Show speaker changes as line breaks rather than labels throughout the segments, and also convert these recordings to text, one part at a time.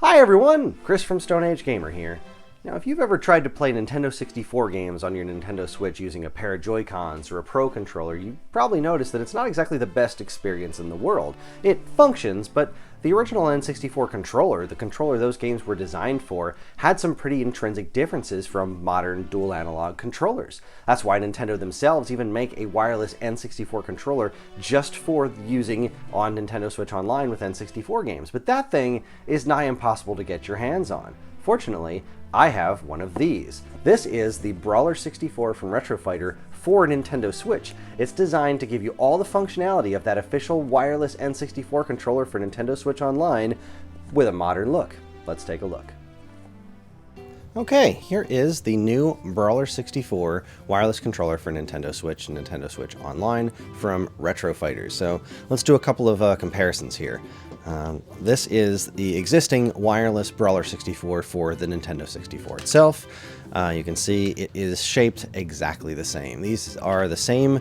Hi everyone! Chris from Stone Age Gamer here. Now, if you've ever tried to play Nintendo 64 games on your Nintendo Switch using a pair of Joy-Cons or a Pro Controller, you probably noticed that it's not exactly the best experience in the world. It functions, but the original N64 controller, the controller those games were designed for, had some pretty intrinsic differences from modern dual analog controllers. That's why Nintendo themselves even make a wireless N64 controller just for using on Nintendo Switch Online with N64 games. But that thing is nigh impossible to get your hands on. Fortunately, I have one of these. This is the Brawler 64 from Retro Fighter for Nintendo Switch. It's designed to give you all the functionality of that official wireless N64 controller for Nintendo Switch Online with a modern look. Let's take a look. Okay, here is the new Brawler 64 wireless controller for Nintendo Switch and Nintendo Switch Online from Retro Fighter. So let's do a couple of comparisons here. This is the existing wireless Brawler 64 for the Nintendo 64 itself. You can see it is shaped exactly the same. These are the same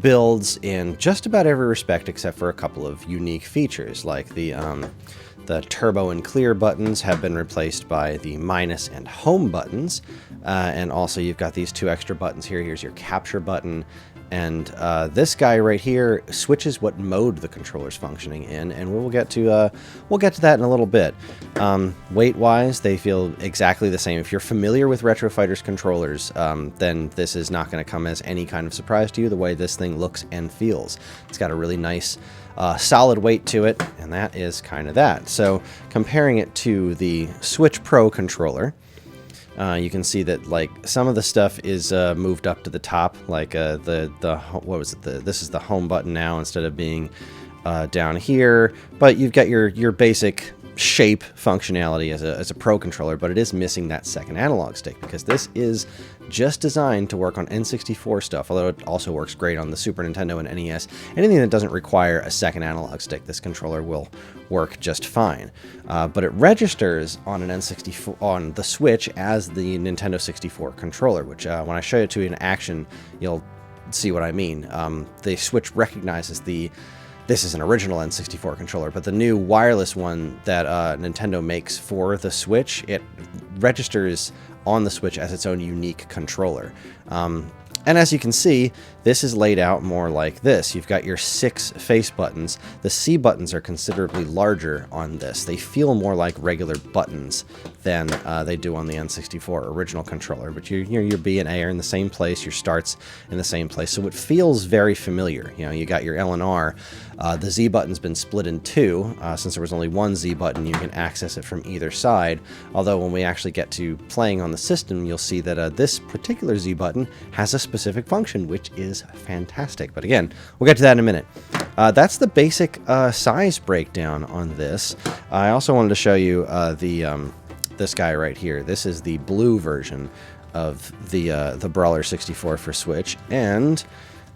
builds in just about every respect except for a couple of unique features, like the turbo and clear buttons have been replaced by the minus and home buttons, and also you've got these two extra buttons here. Here's your capture button, and this guy right here switches what mode the controller's functioning in, and we'll get to that in a little bit. Weight-wise, they feel exactly the same. If you're familiar with Retro Fighter's controllers, then this is not going to come as any kind of surprise to you, the way this thing looks and feels. It's got a really nice solid weight to it, and that is kind of that. So comparing it to the Switch Pro controller, you can see that like some of the stuff is moved up to the top, like this is the home button now instead of being down here, but you've got your basic shape functionality as a Pro controller, but it is missing that second analog stick because this is just designed to work on N64 stuff, although it also works great on the Super Nintendo and NES. Anything that doesn't require a second analog stick, this controller will work just fine. But it registers on an N64 on the Switch as the Nintendo 64 controller, which when I show it to you in action, you'll see what I mean. The Switch recognizes this is an original N64 controller, but the new wireless one that Nintendo makes for the Switch, it registers on the Switch as its own unique controller. And as you can see, this is laid out more like this. You've got your 6 face buttons. The C buttons are considerably larger on this. They feel more like regular buttons than they do on the N64 original controller. But your B and A are in the same place, your starts in the same place, so it feels very familiar. You know, you got your L and R. The Z button's been split in 2. Since there was only one Z button, you can access it from either side. Although when we actually get to playing on the system, you'll see that this particular Z button has a specific function, which is fantastic. But again, we'll get to that in a minute. That's the basic size breakdown on this. I also wanted to show you this guy right here. This is the blue version of the Brawler 64 for Switch, and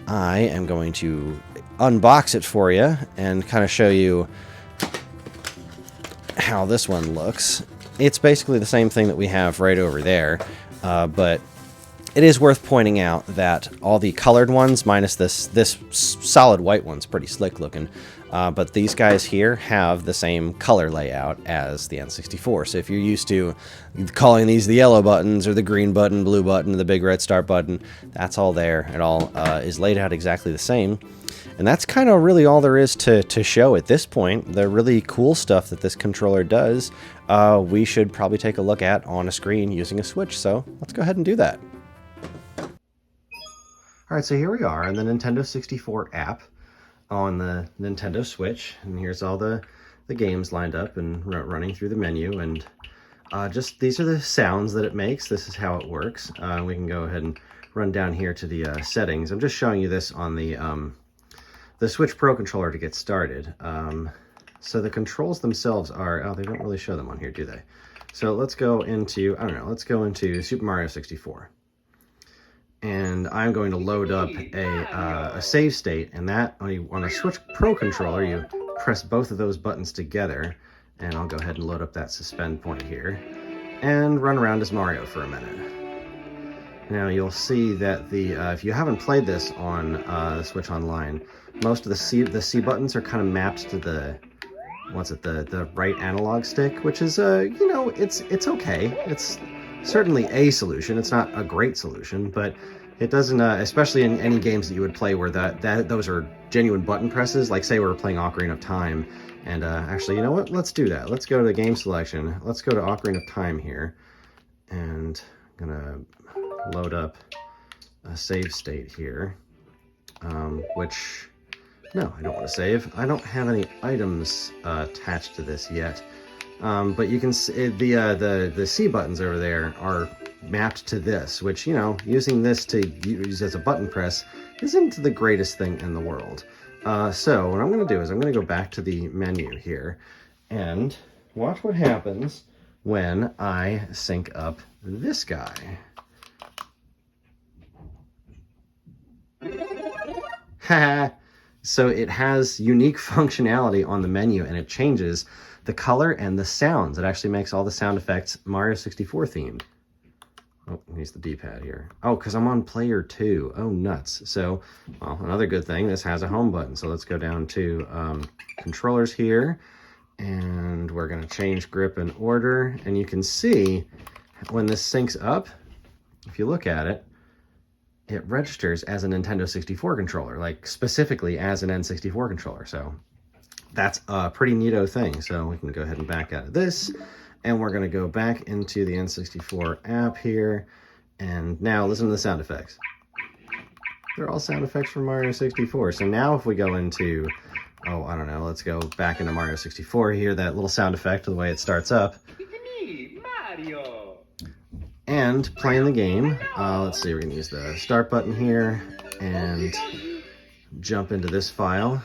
I am going to unbox it for you and kind of show you how this one looks. It's basically the same thing that we have right over there, but it is worth pointing out that all the colored ones, minus this solid white one's pretty slick looking, but these guys here have the same color layout as the N64. So if you're used to calling these the yellow buttons or the green button, blue button, the big red start button, that's all there. It all is laid out exactly the same. And that's kind of really all there is to show at this point. The really cool stuff that this controller does, we should probably take a look at on a screen using a Switch. So let's go ahead and do that. Alright, so here we are in the Nintendo 64 app on the Nintendo Switch, and here's all the games lined up and running through the menu, and just these are the sounds that it makes. This is how it works. We can go ahead and run down here to the settings. I'm just showing you this on the Switch Pro controller to get started. So the controls themselves are, oh, they don't really show them on here, do they? So let's go into, I don't know, let's go into Super Mario 64. And I'm going to load up a save state, and that on a Switch Pro controller, you press both of those buttons together, and I'll go ahead and load up that suspend point here, and run around as Mario for a minute. Now you'll see that if you haven't played this on the Switch Online, most of the C buttons are kind of mapped to the right analog stick, which is, you know, it's okay. It's certainly a solution. It's not a great solution, but it doesn't, especially in any games that you would play where those are genuine button presses, like say we were playing Ocarina of Time. And actually, you know what? Let's do that. Let's go to the game selection. Let's go to Ocarina of Time here. And I'm gonna load up a save state here, which, no, I don't want to save. I don't have any items attached to this yet. But you can see the C buttons over there are mapped to this, which, you know, using this to use as a button press isn't the greatest thing in the world. So what I'm going to do is I'm going to go back to the menu here and watch what happens when I sync up this guy. Haha. So it has unique functionality on the menu, and it changes the color and the sounds. It actually makes all the sound effects Mario 64 themed. Oh, here's the D-pad here. Oh, because I'm on player 2. Oh, nuts. So, well, another good thing, this has a home button. So let's go down to controllers here, and we're going to change grip and order. And you can see when this syncs up, if you look at it, it registers as a Nintendo 64 controller, like specifically as an N64 controller. So that's a pretty neato thing. So we can go ahead and back out of this, and we're going to go back into the N64 app here. And now listen to the sound effects. They're all sound effects from Mario 64. So now if we go into, oh, I don't know, let's go back into Mario 64 here, that little sound effect, the way it starts up.
It's me, Mario.
And playing the game, let's see, we're going to use the start button here and jump into this file.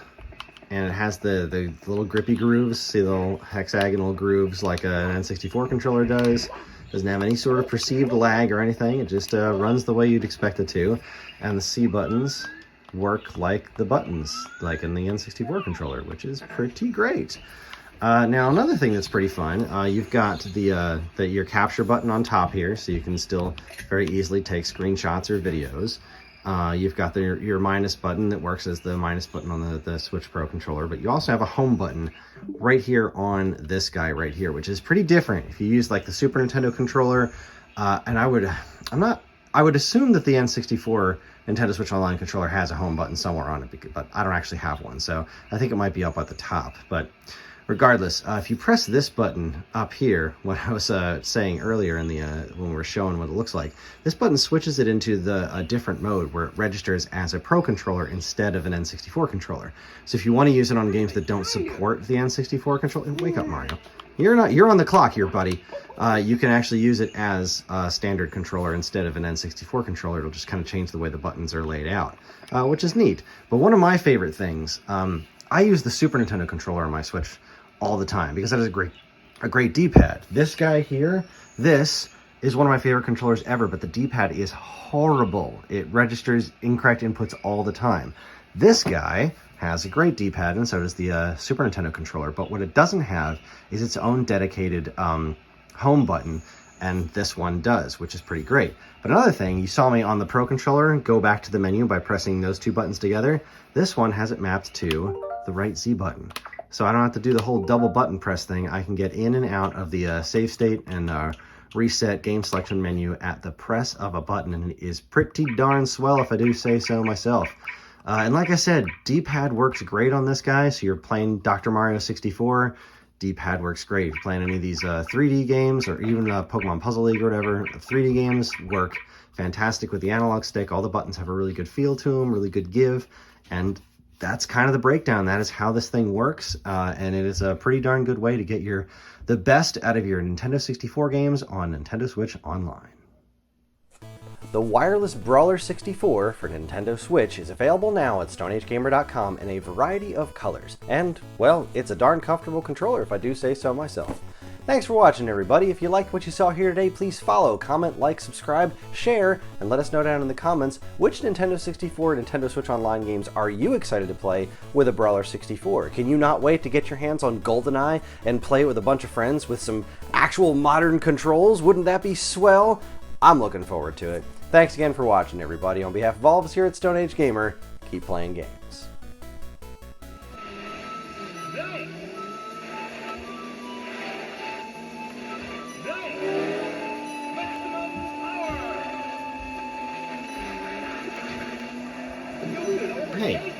And it has the little grippy grooves, see the little hexagonal grooves like an N64 controller does. Doesn't have any sort of perceived lag or anything. It just runs the way you'd expect it to. And the C buttons work like the buttons, like in the N64 controller, which is pretty great. Now, another thing that's pretty fun, you've got your capture button on top here, so you can still very easily take screenshots or videos. You've got your minus button that works as the minus button on the Switch Pro controller, but you also have a home button right here on this guy right here, which is pretty different. If you use like the Super Nintendo controller, and I would assume that the N64 Nintendo Switch Online controller has a home button somewhere on it, but I don't actually have one, so I think it might be up at the top. But regardless, if you press this button up here, what I was saying earlier in the when we were showing what it looks like, this button switches it into a different mode where it registers as a Pro controller instead of an N64 controller. So if you want to use it on games that don't support the N64 controller, wake up, Mario. You're on the clock here, buddy. You can actually use it as a standard controller instead of an N64 controller. It'll just kind of change the way the buttons are laid out, which is neat. But one of my favorite things, I use the Super Nintendo controller on my Switch all the time because that is a great D-pad. This guy here, this is one of my favorite controllers ever, but the D-pad is horrible. It registers incorrect inputs all the time. This guy has a great D-pad, and so does the Super Nintendo controller, but what it doesn't have is its own dedicated home button, and this one does, which is pretty great. But another thing, you saw me on the Pro controller go back to the menu by pressing those two buttons together. This one has it mapped to the right Z button. So I don't have to do the whole double button press thing. I can get in and out of the save state and reset game selection menu at the press of a button, and it is pretty darn swell if I do say so myself. And like I said, D-pad works great on this guy. So you're playing Dr. Mario 64, D-pad works great. If you're playing any of these 3D games or even Pokemon Puzzle League or whatever, the 3D games work fantastic with the analog stick. All the buttons have a really good feel to them, really good give, and that's kind of the breakdown. That is how this thing works, and it is a pretty darn good way to get the best out of your Nintendo 64 games on Nintendo Switch Online. The wireless Brawler 64 for Nintendo Switch is available now at StoneAgeGamer.com in a variety of colors, and, well, it's a darn comfortable controller if I do say so myself. Thanks for watching, everybody. If you liked what you saw here today, please follow, comment, like, subscribe, share, and let us know down in the comments which Nintendo 64 and Nintendo Switch Online games are you excited to play with a Brawler 64. Can you not wait to get your hands on GoldenEye and play it with a bunch of friends with some actual modern controls? Wouldn't that be swell? I'm looking forward to it. Thanks again for watching, everybody. On behalf of all of us here at Stone Age Gamer, keep playing games.
Hey,